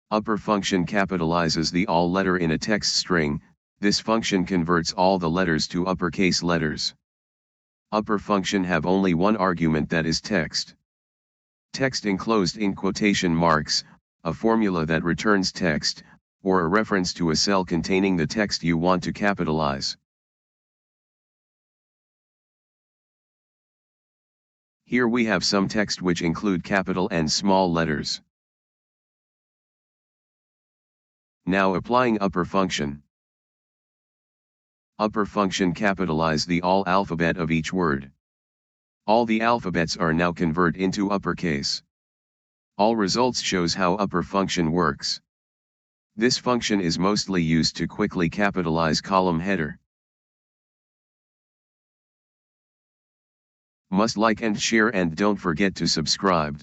Upper function capitalizes the all letter in a text string. This function converts all the letters to uppercase letters. Upper function have only one argument, that is text. Text enclosed in quotation marks, a formula that returns text, or a reference to a cell containing the text you want to capitalize. Here we have some text which include capital and small letters. Now applying upper function. Upper function capitalize the all alphabet of each word. All the alphabets are now convert into uppercase. All results shows how upper function works. This function is mostly used to quickly capitalize column header. Must like and share, and don't forget to subscribe.